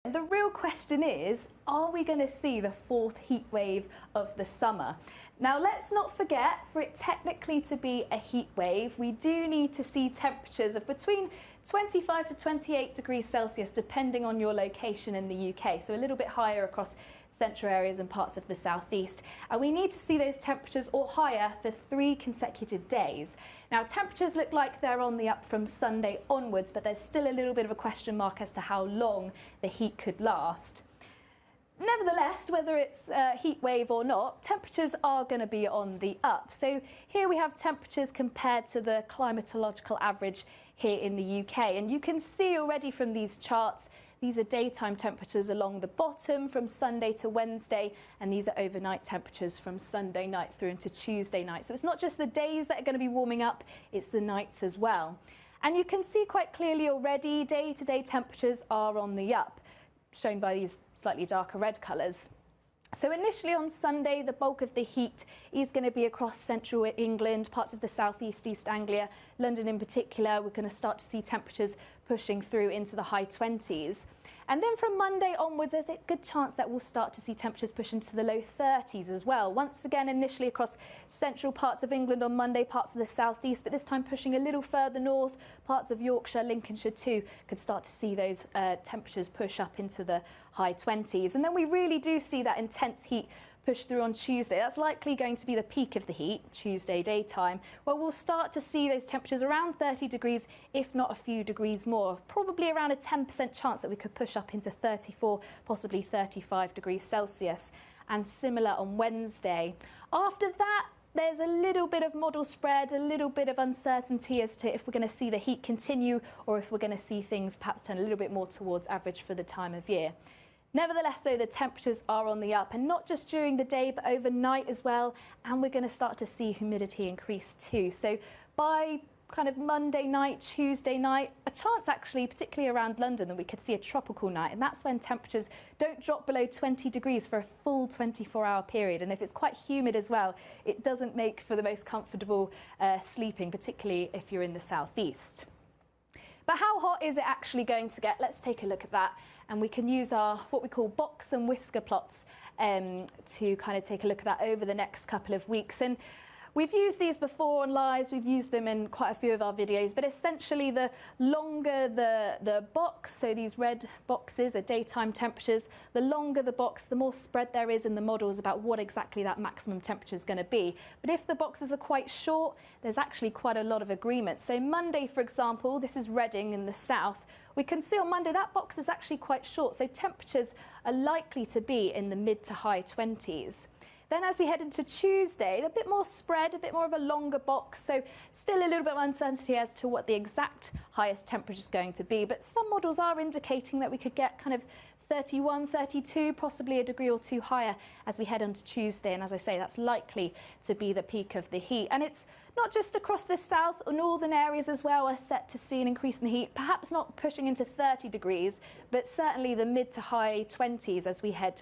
The real question is, are we going to see the fourth heat wave of the summer? Now let's not forget, for it technically to be a heat wave, we do need to see temperatures of between 25 to 28 degrees Celsius depending on your location in the UK, so a little bit higher across central areas and parts of the southeast. And we need to see those temperatures or higher for 3 consecutive days. Now temperatures look like they're on the up from Sunday onwards, but there's still a little bit of a question mark as to how long the heat could last. Nevertheless, whether it's a heat wave or not, temperatures are going to be on the up. So here we have temperatures compared to the climatological average here in the UK. And you can see already from these charts, these are daytime temperatures along the bottom from Sunday to Wednesday, and these are overnight temperatures from Sunday night through into Tuesday night. So it's not just the days that are going to be warming up, it's the nights as well. And you can see quite clearly already day-to-day temperatures are on the up, shown by these slightly darker red colours. So initially on Sunday, the bulk of the heat is going to be across central England, parts of the southeast, East Anglia, London in particular. We're going to start to see temperatures pushing through into the high 20s. And then from Monday onwards, there's a good chance that we'll start to see temperatures push into the low 30s as well. Once again, initially across central parts of England on Monday, parts of the southeast, but this time pushing a little further north, parts of Yorkshire, Lincolnshire too, could start to see those temperatures push up into the high 20s. And then we really do see that intense heat push through on Tuesday. That's likely going to be the peak of the heat, Tuesday daytime, where we'll start to see those temperatures around 30 degrees, if not a few degrees more. Probably around a 10% chance that we could push up into 34, possibly 35 degrees Celsius. And similar on Wednesday. After that, there's a little bit of model spread, a little bit of uncertainty as to if we're going to see the heat continue or if we're going to see things perhaps turn a little bit more towards average for the time of year. Nevertheless, though, the temperatures are on the up, and not just during the day, but overnight as well. And we're going to start to see humidity increase too. So by kind of Monday night, Tuesday night, a chance actually, particularly around London, that we could see a tropical night. And that's when temperatures don't drop below 20 degrees for a full 24-hour period. And if it's quite humid as well, it doesn't make for the most comfortable sleeping, particularly if you're in the southeast. But how hot is it actually going to get? Let's take a look at that. And we can use our what we call box and whisker plots to kind of take a look at that over the next couple of weeks. And we've used these before on lives, we've used them in quite a few of our videos, but essentially the longer the box, so these red boxes are daytime temperatures, the longer the box, the more spread there is in the models about what exactly that maximum temperature is going to be. But if the boxes are quite short, there's actually quite a lot of agreement. So Monday, for example, this is Reading in the south, we can see on Monday that box is actually quite short, so temperatures are likely to be in the mid to high 20s. Then as we head into Tuesday, a bit more spread, a bit more of a longer box, so still a little bit of uncertainty as to what the exact highest temperature is going to be, but some models are indicating that we could get kind of 31, 32, possibly a degree or two higher as we head into Tuesday. And as I say, that's likely to be the peak of the heat. And it's not just across the south or northern areas as well are set to see an increase in the heat, perhaps not pushing into 30 degrees, but certainly the mid to high 20s as we head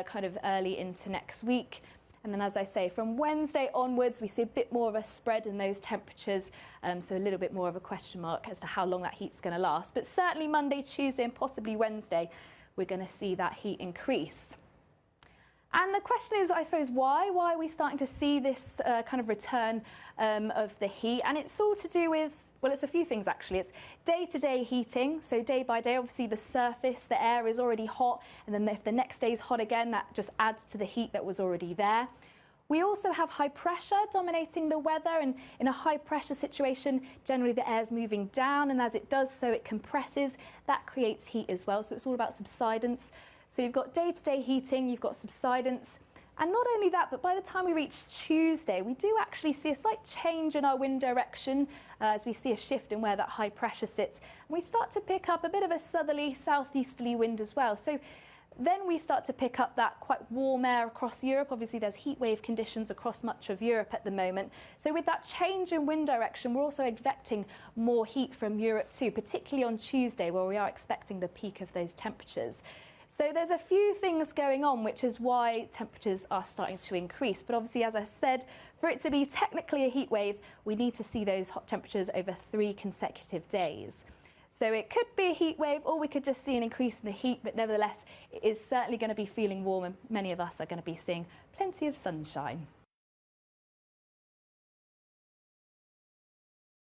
kind of early into next week. And then, as I say, from Wednesday onwards, we see a bit more of a spread in those temperatures, so a little bit more of a question mark as to how long that heat's going to last. But certainly Monday, Tuesday, and possibly Wednesday, we're going to see that heat increase. And the question is, I suppose, why? Why are we starting to see this kind of return of the heat? And it's all to do with, well, it's a few things actually. It's day-to-day heating, so day by day, obviously the surface, the air is already hot, and then if the next day is hot again, that just adds to the heat that was already there. We also have high pressure dominating the weather, and in a high pressure situation, generally the air is moving down, and as it does so, it compresses. That creates heat as well, so it's all about subsidence. So you've got day-to-day heating, you've got subsidence, and not only that, but by the time we reach Tuesday, we do actually see a slight change in our wind direction as we see a shift in where that high pressure sits. And we start to pick up a bit of a southerly, southeasterly wind as well. So then we start to pick up that quite warm air across Europe. Obviously, there's heat wave conditions across much of Europe at the moment. So with that change in wind direction, we're also expecting more heat from Europe too, particularly on Tuesday, where we are expecting the peak of those temperatures. So there's a few things going on, which is why temperatures are starting to increase. But obviously, as I said, for it to be technically a heat wave, we need to see those hot temperatures over 3 consecutive days. So it could be a heat wave, or we could just see an increase in the heat, but nevertheless, it is certainly going to be feeling warm, and many of us are going to be seeing plenty of sunshine.